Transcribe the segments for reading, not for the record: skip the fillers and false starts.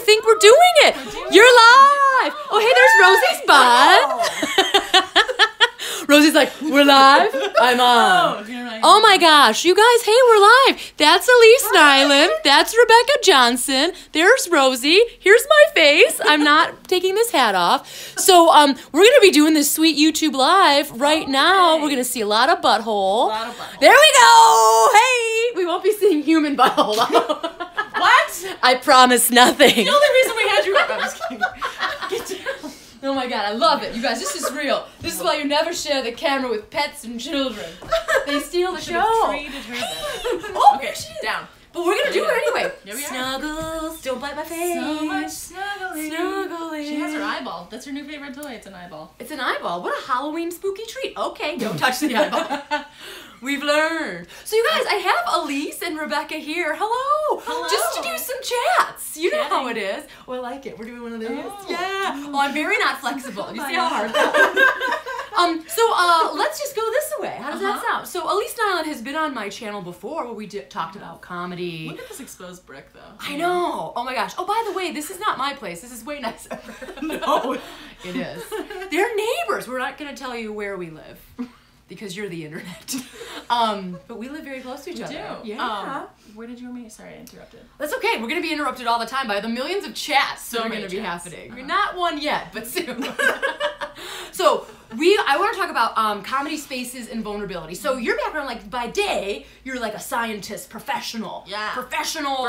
I think we're doing it. You're live. Oh, hey, there's Rosie's bud. Rosie's like, we're live? I'm on. Oh my gosh, you guys, hey, we're live. That's Elyse Nylin. That's Rebecca Johnson. There's Rosie. Here's my face. I'm not taking this hat off. So we're going to be doing this sweet YouTube live right now. We're going to see a lot of butthole. There we go. Hey, we won't be seeing human butthole. What? I promise nothing. The only reason we had you up. I'm just kidding. Get down. Oh my god, I love it. You guys, this is real. This is why you never share the camera with pets and children. They steal the show. Oh, okay, down. But we're gonna do it anyway. Here we are. Snuggles, don't bite my face. So much snuggling. Snuggling. She has her eyeball. That's her new favorite toy. It's an eyeball. It's an eyeball. What a Halloween spooky treat. Okay, don't touch the eyeball. We've learned. So you guys, I have Elyse and Rebecca here. Hello. Hello. Just to do some chats. You know how it Chatting. is. Oh, I like it. We're doing one of these. Oh. Yeah. Oh, I'm very not flexible. You see how hard that is? So let's just go this way. How does that sound? So Elyse Nylin has been on my channel before where we talked about comedy. Look at this exposed brick, though. I know. Oh my gosh. Oh, by the way, this is not my place. This is way nicer. No. It is. They're neighbors. We're not going to tell you where we live. Because you're the internet. But we live very close to each other. We do. Yeah. Where did you want me? Sorry, I interrupted. That's okay. We're going to be interrupted all the time by the millions of chats that are going to be happening. Not one yet, but soon. So I want to talk about comedy spaces and vulnerability. So your background, like by day, you're like a scientist, professional. Yeah. Professional.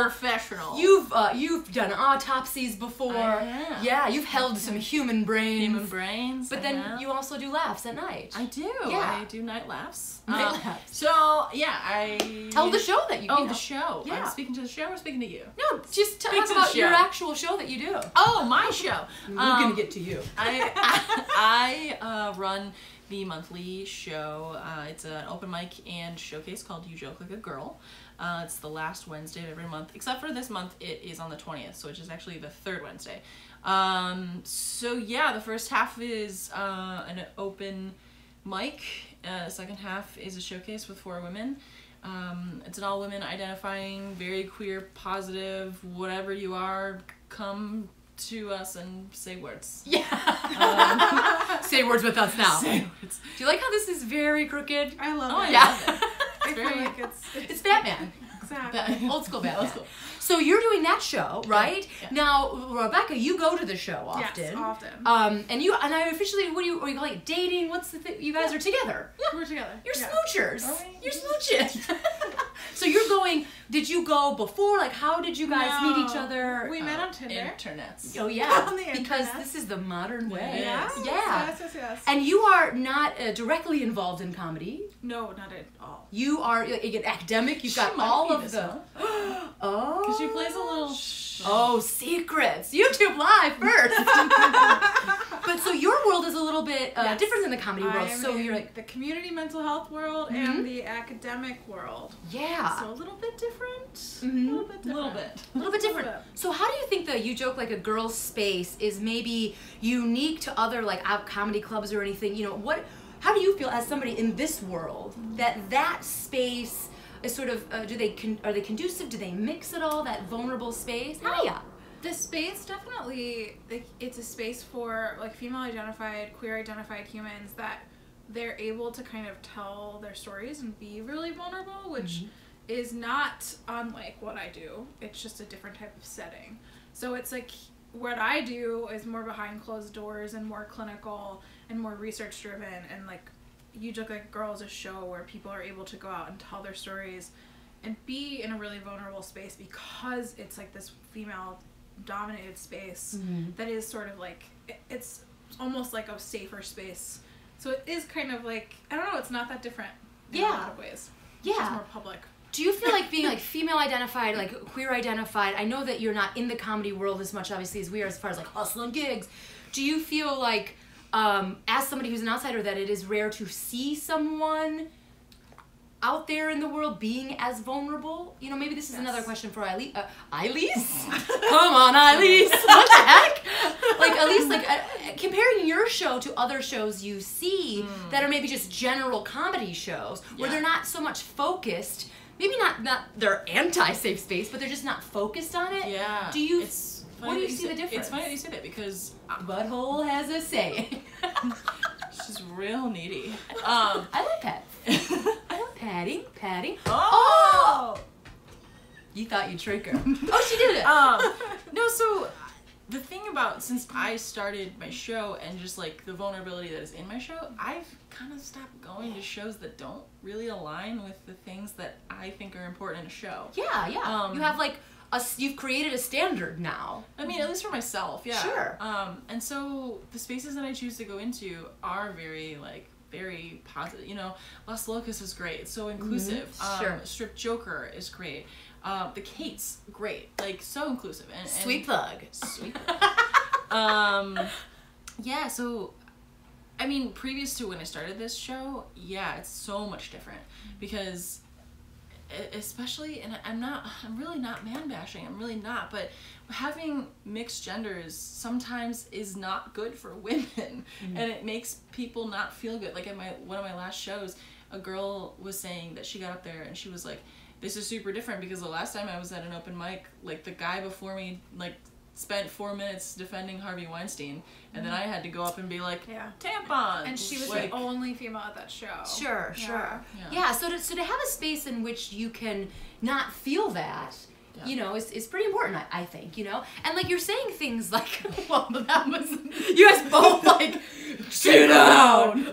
You've done autopsies before. I have. Yeah. You've held some human brains. Human brains. But then you also do laughs at night. I do. Yeah. I do night laughs. Night laughs. So yeah, I tell the show that you. Oh, you know. the show. Yeah. I'm speaking to the show or speaking to you? No, just tell Speak us to the about your show. actual show that you do. Oh, my show. We're gonna get to you. I run the monthly show. It's an open mic and showcase called You Joke Like a Girl. It's the last Wednesday of every month, except for this month it is on the 20th, so which is actually the third Wednesday. So yeah, the first half is an open mic. The second half is a showcase with 4 women. It's an all women identifying, very queer, positive, whatever you are, come to us and say words. Yeah. Say words with us now. Say words. Do you like how this is very crooked? I love Oh, it. yeah. Yeah. I feel like It's Batman. exactly. Old school Batman. Old school. So you're doing that show, right? Yeah. Now, Rebecca, you go to the show often. Yes, often. And I officially, what do you call it? Dating? What's the thing? You guys are together. Yeah, we're together. You're Yeah. smoochers. Are we? You're smooching. So you're going, did you go before? Like, how did you guys meet each No. other? We met on Tinder. Internets. Oh, yeah. On the Because internet. this is the modern way. Yes. Yeah. Yes. And you are not directly involved in comedy. No, not at all. You are like, an academic. You've She got might all be of this the... month. Oh. Because she plays a little... Oh, secrets. YouTube Live first. But so your world is a little bit Yes. different than the comedy world. I'm So in you're like, the community mental health world and the academic world. yeah. So a little bit different. Mhm. A little bit different. little bit. A little bit different. bit. So how do you think that You Joke Like a Girl space is maybe unique to other like out comedy clubs or anything? You know, how do you feel as somebody in this world that space is sort of are they conducive? Do they mix at all, that vulnerable space? Hiya. The space definitely, like, it's a space for like female identified, queer identified humans that they're able to kind of tell their stories and be really vulnerable, which is not unlike what I do. It's just a different type of setting. So it's like what I do is more behind closed doors and more clinical and more research driven, and like You Joke Like a Girl is a show where people are able to go out and tell their stories and be in a really vulnerable space because it's like this female dominated space that is sort of like, it's almost like a safer space. So it is kind of like, I don't know, it's not that different in a lot of ways. It's just more public. Do you feel like being like female identified, like queer identified, I know that you're not in the comedy world as much obviously as we are as far as like hustling gigs. Do you feel like as somebody who's an outsider that it is rare to see someone out there in the world being as vulnerable? You know, maybe this is another question for Elyse. Come on, Elyse. What the heck? Like, Elyse, like, comparing your show to other shows you see that are maybe just general comedy shows where they're not so much focused, maybe not they're anti-safe space, but they're just not focused on it. Yeah. Do you... It's What do you see the difference? It's funny that you say that because Butthole has a saying. she's real needy. I like pets. I love patting. Oh! You thought you'd trick her. Oh, she did it. No, so the thing about, since I started my show and just like the vulnerability that is in my show, I've kind of stopped going to shows that don't really align with the things that I think are important in a show. Yeah. You have like you've created a standard now. I mean, at least for myself, yeah. Sure. And so the spaces that I choose to go into are very positive. You know, Las Locas is great. It's so inclusive. Sure. Strip Joker is great. The Kate's great. Like, so inclusive. And Sweet plug. Sweet plug. Yeah, so, I mean, previous to when I started this show, yeah, it's so much different. Because, especially, and I'm really not man-bashing. I'm really not. But having mixed genders sometimes is not good for women. Mm-hmm. And it makes people not feel good. Like, at one of my last shows, a girl was saying that she got up there and she was like, this is super different because the last time I was at an open mic, like, the guy before me, like, spent 4 minutes defending Harvey Weinstein, and then I had to go up and be like, tampons. And she was like, the only female at that show. Sure. Yeah, so to have a space in which you can not feel that, you know, is pretty important, I think, you know? And, like, you're saying things like, well, that was, you guys both, like, sit down!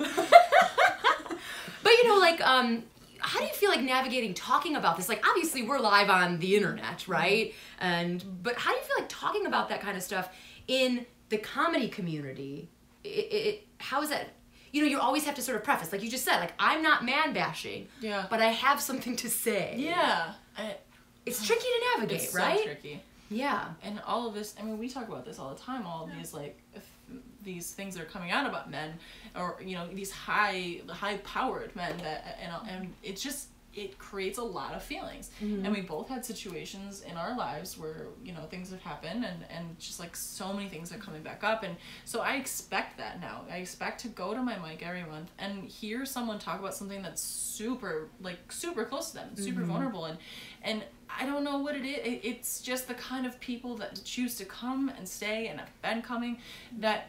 But, you know, like, how do you feel like navigating talking about this? Like, obviously we're live on the internet, right? But how do you feel like talking about that kind of stuff in the comedy community? How is that? You know, you always have to sort of preface, like you just said, like, I'm not man bashing, but I have something to say. Yeah. It's tricky to navigate, it's right? So tricky. Yeah. And all of this, I mean, we talk about this all the time, all of these, like, these things that are coming out about men, or, you know, these high-powered men that, and it creates a lot of feelings. Mm-hmm. And we both had situations in our lives where, you know, things have happened, and just, like, so many things are coming back up. And so I expect that now. I expect to go to my mic every month and hear someone talk about something that's super close to them, super vulnerable, and I don't know what it is. It's just the kind of people that choose to come and stay and have been coming, that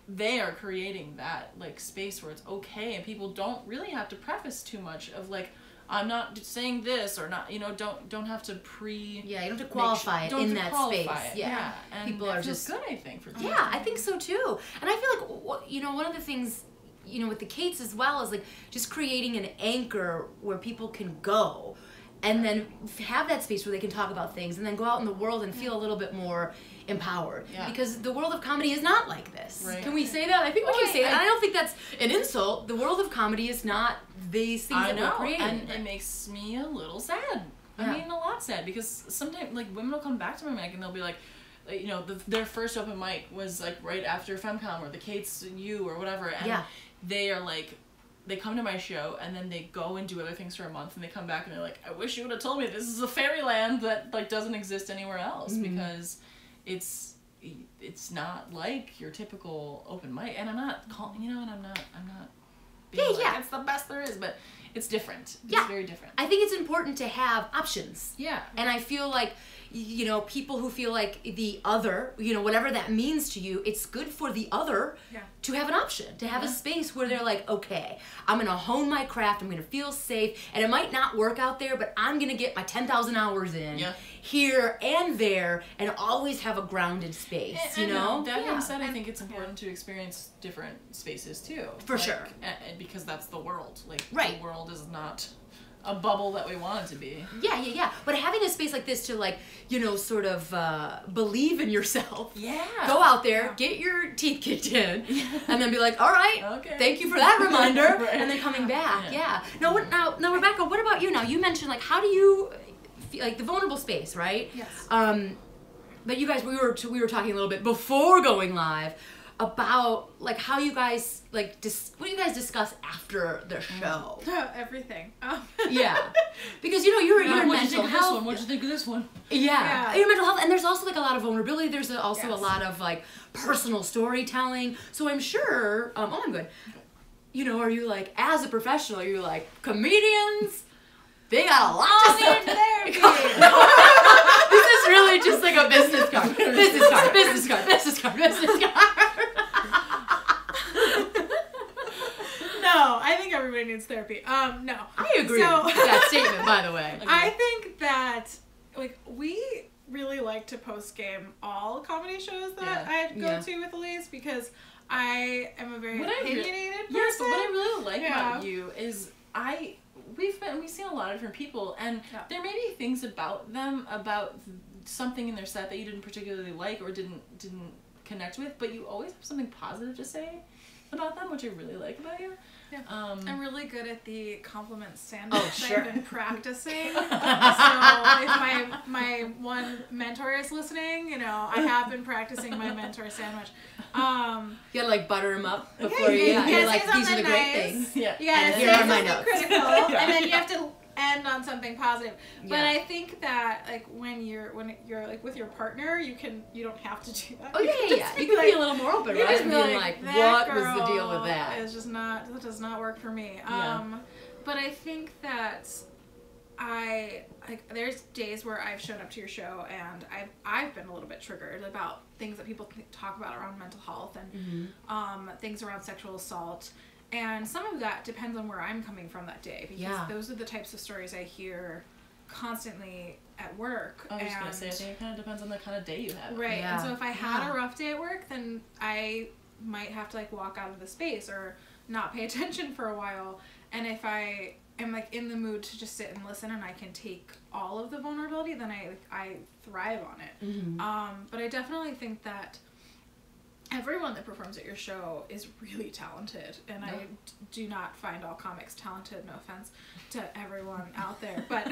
they are creating that, like, space where it's okay, and people don't really have to preface too much of, like, I'm not saying this, or not, you know, don't have to you don't have to qualify it in that space. Yeah. And people are just good, I think, for them. Yeah, I think so too. And I feel like, you know, one of the things, you know, with the Kates as well is, like, just creating an anchor where people can go and then have that space where they can talk about things and then go out in the world and feel a little bit more empowered. Yeah. Because the world of comedy is not like this. Right. Can we say that? I think we can say that. And I don't think that's an insult. The world of comedy is not these things that we're creating. And it makes me a little sad. Yeah. I mean, a lot sad, because sometimes, like, women will come back to my mic and they'll be like, you know, their first open mic was, like, right after FemCon or the Kate's U or whatever, and they are like, they come to my show and then they go and do other things for a month, and they come back and they're like, I wish you would have told me this is a fairyland that, like, doesn't exist anywhere else, because it's not like your typical open mic. And I'm not calling, you know, and I'm not being like, it's the best there is, but it's different. It's very different. I think it's important to have options. Yeah. And I feel like, you know, people who feel like the other, you know, whatever that means to you, it's good for the other to have an option, to have a space where they're like, okay, I'm going to hone my craft, I'm going to feel safe, and it might not work out there, but I'm going to get my 10,000 hours in here and there, and always have a grounded space, you know? That being said, I think it's important to experience different spaces too. For sure. Because that's the world. Like, the world is not a bubble that we want it to be. Yeah. But having a space like this to, like, you know, sort of believe in yourself. Yeah. Go out there, get your teeth kicked in, and then be like, all right, thank you for that reminder, and then coming back. Yeah. Now, Rebecca, what about you? Now, you mentioned, like, how do you feel, like, the vulnerable space, right? Yes. But you guys, we were talking a little bit before going live about, like, how you guys, like, what do you guys discuss after the show? Everything. Yeah. Because, you know, you're in mental health. What'd you think of this one? Yeah. Your mental health, and there's also, like, a lot of vulnerability. There's also a lot of, like, personal storytelling. So I'm sure, I'm good. You know, are you, like, as a professional, you're like, comedians, they got a lot to say. Therapy. This is was really just like a business card. Business card, business card, business card, business card. No, I think everybody needs therapy. No. I agree with that statement, by the way. I think that, like, we really like to post-game all comedy shows that I go to with Elyse because I am a very opinionated person. Yes, but what I really like about you is we've seen a lot of different people, and there may be things about them, about something in their set that you didn't particularly like or didn't connect with, but you always have something positive to say about them, which I really like about you. Yeah. I'm really good at the compliment sandwich. Oh, sure. I've been practicing. So if my one mentor is listening, you know, I have been practicing my mentor sandwich. You gotta like butter them up before you're like, these are the great things. Yeah. And here are my notes. Critical, and then you have to end on something positive. But I think that like when you're like with your partner, you don't have to do that. Oh yeah. You can be a little more open, right? And be like, what was the deal with that? It's just that does not work for me. But I think that there's days where I've shown up to your show and I've been a little bit triggered about things that people talk about around mental health and things around sexual assault. And some of that depends on where I'm coming from that day, because those are the types of stories I hear constantly at work. I was just going to say, I think it kind of depends on the kind of day you have. Right. Yeah. And so if I had a rough day at work, then I might have to like walk out of the space or not pay attention for a while. And if I am like in the mood to just sit and listen and I can take all of the vulnerability, then I thrive on it. Mm-hmm. But I definitely think that everyone that performs at your show is really talented, and I do not find all comics talented. No offense to everyone out there, but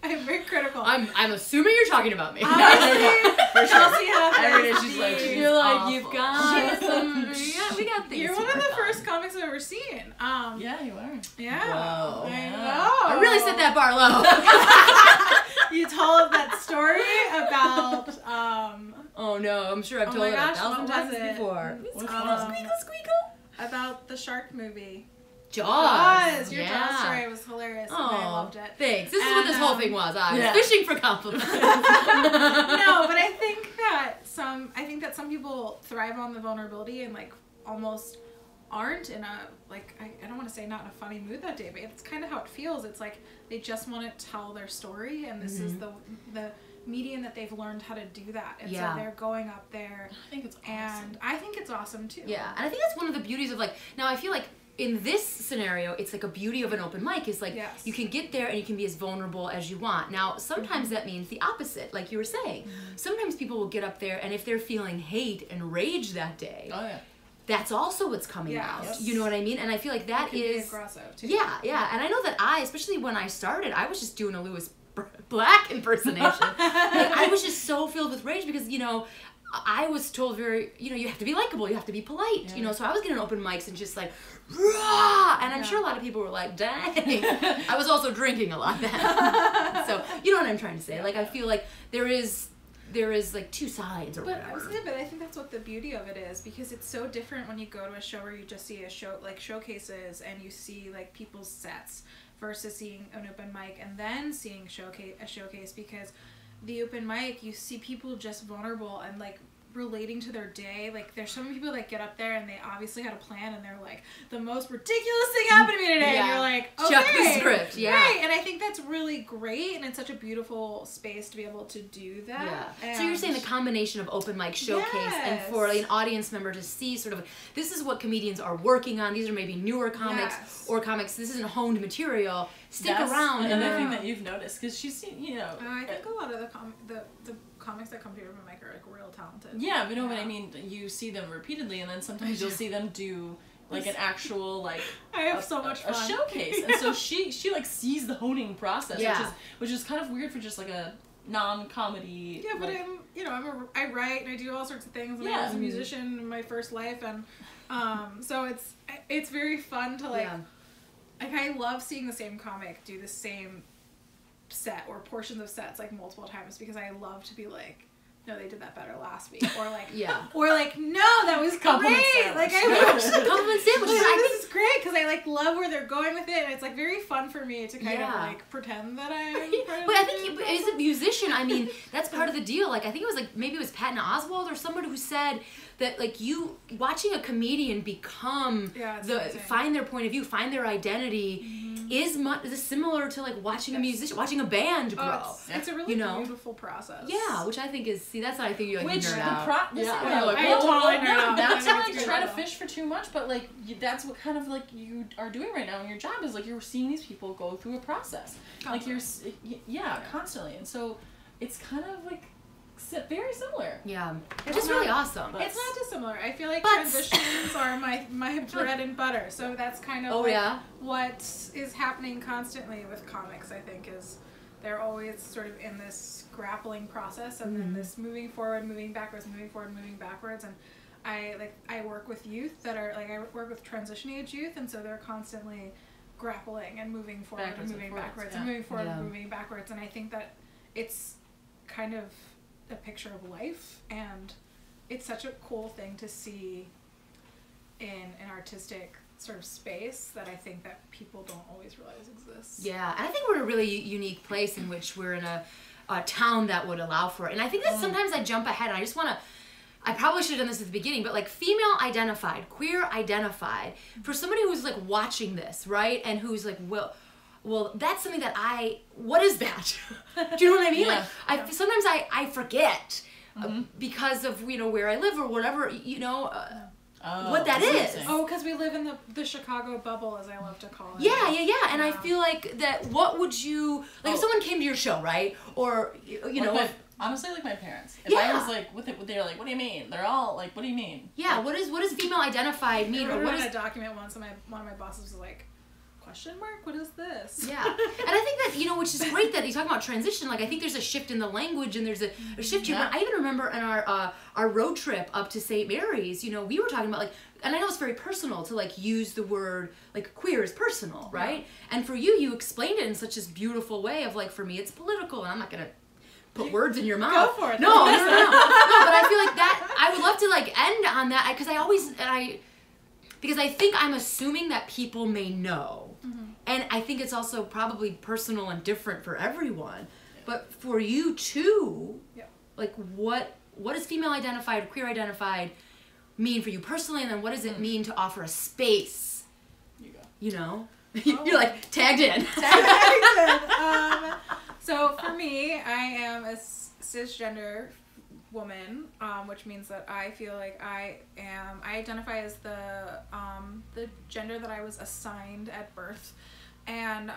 I'm very critical. I'm assuming you're talking about me. Kelsie Huff. She's like, you've got some. We got things. You're one of the first comics I've ever seen. Yeah, you are. Yeah. Whoa. I know. I really set that bar low. You told that story about. Oh no, I'm sure I've told it 1,000 times before. Squeakle. About the shark movie. Jaws. Your Jaws story was hilarious. And I loved it. Thanks. This is what this whole thing was. I was fishing for compliments. No, but I think that some people thrive on the vulnerability and like almost aren't in a like I don't want to say not in a funny mood that day, but it's kind of how it feels. It's like they just want to tell their story, and this is the medium that they've learned how to do that, and so they're going up there. I think it's awesome. And I think it's awesome too. Yeah, and I think that's one of the beauties of like, now I feel like in this scenario, it's like a beauty of an open mic is like you can get there and you can be as vulnerable as you want. Now, sometimes that means the opposite, like you were saying. Sometimes people will get up there, and if they're feeling hate and rage that day, that's also what's coming out. Yes. You know what I mean? And I feel like that is aggressive too. Yeah. And I know that especially when I started, I was just doing a Lewis Black impersonation. Like, I was just so filled with rage because, you know, I was told you have to be likable, you have to be polite, you know, so I was getting open mics and just like, rah! And I'm sure a lot of people were like, dang. I was also drinking a lot then. So, you know what I'm trying to say? Like, I feel like there is like two sides or whatever. But I think that's what the beauty of it is, because it's so different when you go to a show where you just see a show, like showcases, and you see like people's sets versus seeing an open mic and then seeing a showcase, because the open mic, you see people just vulnerable and like relating to their day. Like there's so many people that get up there and they obviously had a plan and they're like, the most ridiculous thing happened to me today, and you're like, okay, check the script. Right. And I think that's really great, and it's such a beautiful space to be able to do that. And so you're saying the combination of open mic showcase and for an audience member to see sort of, this is what comedians are working on, these are maybe newer comics or comics, this isn't honed material, stick around. Another thing that you've noticed, because she's seen, you know, I think a lot of the comics that come to your open mic are like real talented. Yeah, but no, but I mean, you see them repeatedly, and then sometimes you'll see them do like an actual like I have so much fun. A showcase, and so she like sees the honing process, which is kind of weird for just like a non-comedy. Yeah, but like, I write and I do all sorts of things, and I was a musician in my first life, and so it's very fun to like I love seeing the same comic do the same set or portions of sets like multiple times, because I love to be like, no, they did that better last week, or like, Yeah. or like, no, that was Compliment great. sandwich. Like I wish. Compliment sandwich. Like, I this is great because I like love where they're going with it, and it's like very fun for me to kind of Yeah. like pretend that I'm. But I think as a musician, I mean, that's part of the deal. Like, I think it was like, maybe it was Patton Oswalt or someone who said that, like, you watching a comedian become it's amazing. find their point of view, find their identity, is similar to like watching a musician, watching a band grow. It's a really beautiful process. Yeah, which I think is, that's what I think you like Which nerd the out. yeah, like, I totally nerd out. That's I not think like it's try to great. fish for too much, but like that's what kind of like you are doing right now in your job is like you're seeing these people go through a process, like you're constantly, and so it's kind of like very similar. Yeah, it's just really awesome. It's not dissimilar. I feel like But- transitions are my bread and butter. So that's kind of what is happening constantly with comics, I think, is they're always sort of in this grappling process and then this moving forward, moving backwards, moving forward, moving backwards. And I work with youth that are, like, I work with transition age youth, and so they're constantly grappling and moving forward Backwards and moving and forwards, backwards yeah. and moving forward Yeah. and moving backwards. And I think that it's kind of a picture of life, and it's such a cool thing to see in an artistic sort of space that I think that people don't always realize exists. Yeah, and I think we're in a really unique place in which we're in a town that would allow for it. And I think that sometimes I jump ahead, and I just want to, I probably should have done this at the beginning, but like female identified, queer identified, for somebody who's like watching this, right? And who's like, well, that's something that what is that? Do you know what I mean? Yeah. Like, sometimes I forget because of, where I live or whatever, what that is. Oh, because we live in the Chicago bubble, as I love to call it. Yeah. And I feel like that, what would you, like if someone came to your show, right? Or, honestly, like my parents. If I was like, they're like, what do you mean? They're all like, what do you mean? Yeah, what does female identified mean? I Or what wrote is a document once, and one of my bosses was like, question mark? What is this? Yeah. And I think that, which is great that you talk about transition. Like, I think there's a shift in the language and there's a shift here. Yeah. But I even remember in our road trip up to St. Mary's, we were talking about, like, and I know it's very personal to, like, use the word, like, queer is personal, right? And for you explained it in such this beautiful way of, like, for me, it's political, and I'm not going to put words in your mouth. Go for it. No, but I feel like that, I would love to, like, end on that, because I think I'm assuming that people may know. And I think it's also probably personal and different for everyone. But for you too, like what does female identified, queer identified mean for you personally, and then what does it mean to offer a space? You go. You're like tagged in. So for me, I am a cisgender woman, which means that I feel like I identify as the gender that I was assigned at birth, and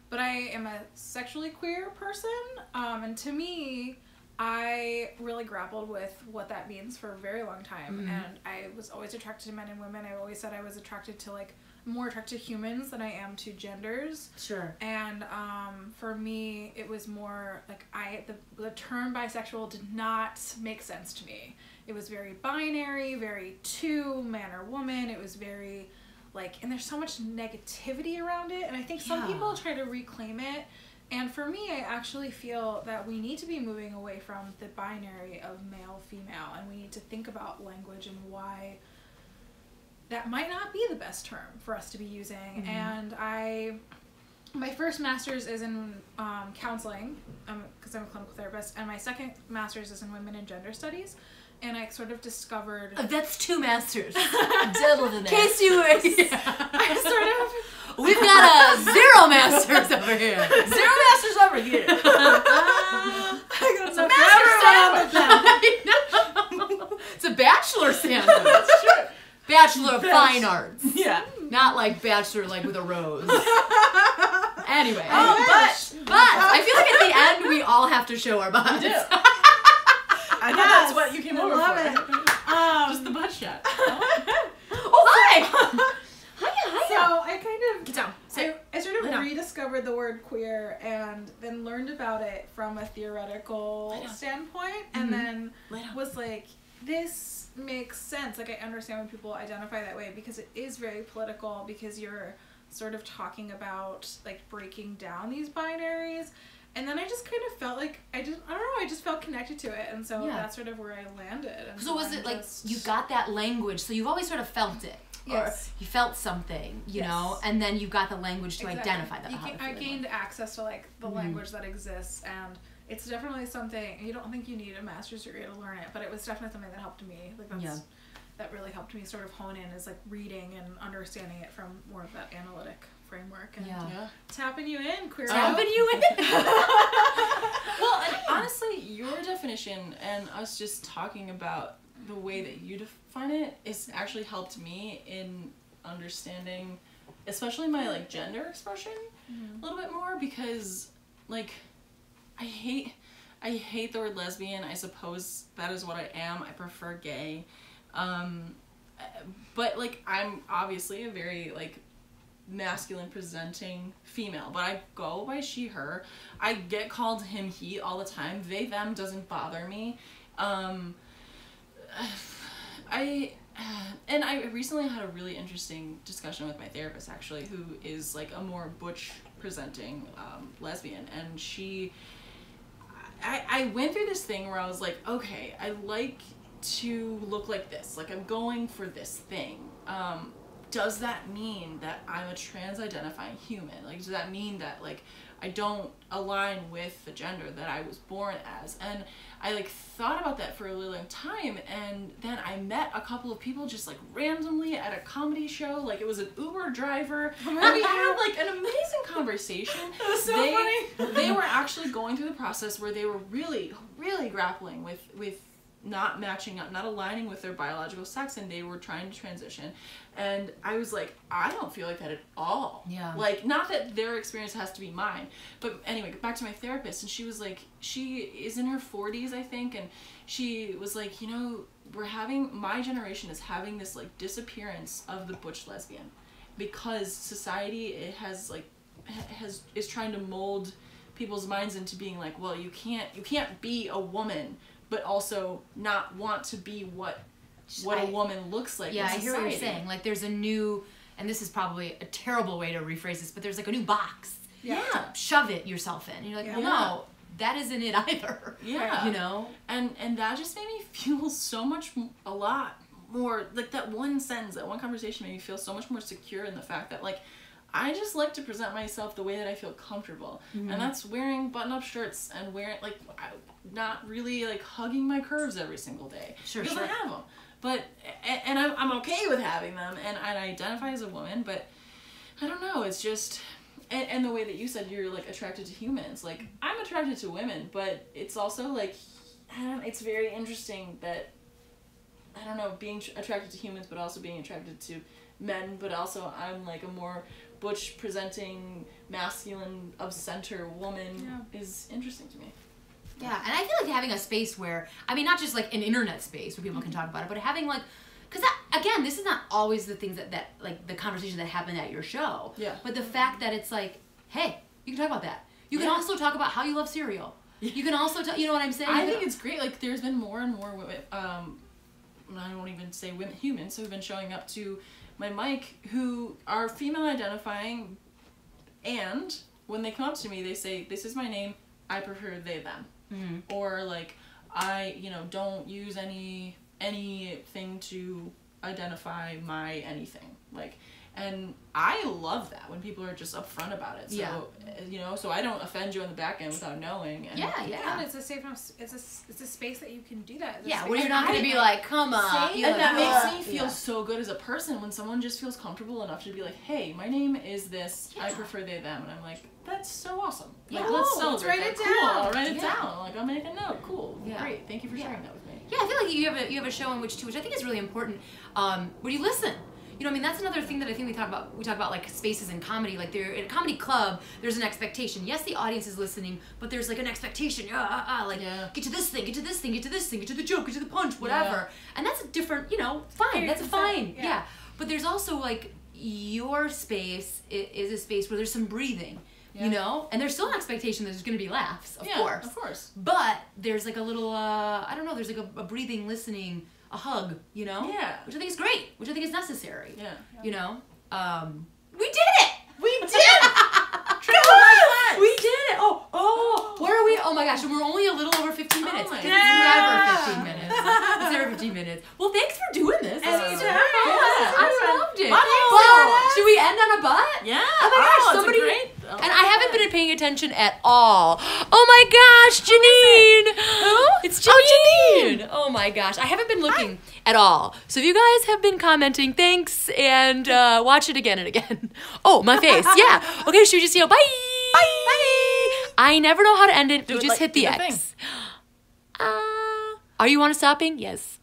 but I am a sexually queer person, and to me, I really grappled with what that means for a very long time, and I was always attracted to men and women. I always said I was attracted to, like, more attracted to humans than I am to genders. Sure. And for me, it was more like the term bisexual did not make sense to me. It was very binary, very man or woman. It was very like, and there's so much negativity around it. And I think some people try to reclaim it. And for me, I actually feel that we need to be moving away from the binary of male, female, and we need to think about language and why that might not be the best term for us to be using. And my first master's is in counseling, because I'm a clinical therapist, and my second master's is in women and gender studies. And I sort of discovered... That's 2 masters. Double the In case you were... I sort of... We've got 0 masters over here. 0 masters over here. I got It's a master No. It's a bachelor sandwich. That's true. Bachelor of Fine Arts. Yeah. Not like bachelor like with a rose. Anyway. But I feel like at the end we all have to show our butts. you do. I know that's what you came over love for. it. Just the butt shot. Oh, hi! Hiya. So I kind of... Get down. I sort of Lay down. rediscovered the word queer and then learned about it from a theoretical standpoint, and then was like, this makes sense. Like, I understand when people identify that way, because it is very political, because you're sort of talking about, like, breaking down these binaries. And then I just kind of felt like I don't know, I just felt connected to it, and so that's sort of where I landed. And so was it like you got that language, so you've always sort of felt it, or you felt something, you know, and then you got the language to identify that. I gained access to like the language that exists, and it's definitely something. You don't think you need a master's degree to learn it, but it was definitely something that helped me. Like that really helped me sort of hone in, is like reading and understanding it from more of that analytic framework, and tapping you in, queer. Tapping you in. Well, and honestly, your definition and us just talking about the way that you define it is actually helped me in understanding, especially my like gender expression a little bit more, because like I hate the word lesbian. I suppose that is what I am. I prefer gay. But like I'm obviously a very like masculine presenting female, but I go by she, her. I get called him, he all the time. They, them doesn't bother me. I recently had a really interesting discussion with my therapist, actually, who is like a more butch presenting lesbian, and I went through this thing where I was like, okay, I like to look like this, like I'm going for this thing. Does that mean that I'm a trans-identifying human? Like, does that mean that, like, I don't align with the gender that I was born as? And I, like, thought about that for a really long time, and then I met a couple of people just, like, randomly at a comedy show. Like, it was an Uber driver, and we had, like, an amazing conversation. That was so funny. They were actually going through the process where they were really, really grappling with not matching up, not aligning with their biological sex, and they were trying to transition. And I was like, I don't feel like that at all. Yeah. Like, not that their experience has to be mine. But anyway, back to my therapist, and she was like, she is in her 40s, I think, and she was like, you know, my generation is having this, like, disappearance of the butch lesbian, because society, is trying to mold people's minds into being like, well, you can't be a woman but also not want to be what a woman looks like. Yeah, in society. I hear what you're saying. Like, there's a new, and this is probably a terrible way to rephrase this, but there's like a new box. Yeah. To shove it yourself in. And you're like, well, no, that isn't it either. Yeah. You know? And that just made me feel a lot more, like that one sentence, that one conversation made me feel so much more secure in the fact that, like, I just like to present myself the way that I feel comfortable. And that's wearing button-up shirts and wearing, like, not really, like, hugging my curves every single day. Because I have them. But, and I'm okay with having them, and I identify as a woman, but I don't know, it's just, and the way that you said you're, like, attracted to humans. Like, I'm attracted to women, but it's also, like, it's very interesting that, I don't know, being attracted to humans, but also being attracted to men, but also I'm, like, a more butch presenting masculine of center woman is interesting to me. Yeah, and I feel like having a space where, I mean, not just like an internet space where people can talk about it, but having like, because again, this is not always the things that like the conversation that happen at your show. Yeah. But the fact that it's like, hey, you can talk about that. You can also talk about how you love cereal. You can also you know what I'm saying? I think it's great. Like, there's been more and more women, I won't even say women, humans, who have been showing up to my mic who are female identifying, and when they come up to me, they say, this is my name, I prefer they, them. Or, like, I, don't use anything to identify my anything. Like, and I love that when people are just upfront about it. So, so I don't offend you on the back end without knowing. And And it's a safe enough, it's a space that you can do that. Where you're not going to be like, come on. And that makes me feel so good as a person when someone just feels comfortable enough to be like, hey, my name is this, I prefer they, them. And I'm like, that's so awesome. Like, let's celebrate write it that. down. Cool, I'll write it down. Like, I'll make a note. Cool. Great. Thank you for sharing that with me. Yeah, I feel like you have a show in which I think is really important, where you listen. You know, I mean, that's another thing that I think we talk about. We talk about, like, spaces in comedy. Like, in a comedy club, there's an expectation. Yes, the audience is listening, but there's, like, an expectation. Get to this thing, get to this thing, get to this thing, get to the joke, get to the punch, whatever. And that's a different, fine. That's fine. Yeah. But there's also, like, your space is a space where there's some breathing. You know? And there's still an expectation that there's going to be laughs, of course. Of course. But there's, like, a little, I don't know, there's, like, a breathing, listening, a hug, Yeah. Which I think is great, which I think is necessary. Yeah. You know? We did it! We did! We did it! Oh, where are we? Oh my gosh, and we're only a little over 15 minutes. my It's never 15 minutes. It's never 15 minutes. Well, thanks for doing this. Anytime. I loved it. Butthole. Should we end on a butt? Yeah. Oh my gosh, it's somebody. a great. And I haven't been paying attention at all. Oh my gosh, Janine. Who? It's Janine. Oh my gosh, I haven't been looking at all. So if you guys have been commenting, thanks, and watch it again and again. Oh, my face. Yeah. Okay, should we just yell bye? Bye. I never know how to end it. You just hit the X. Are you on a stopping? Yes.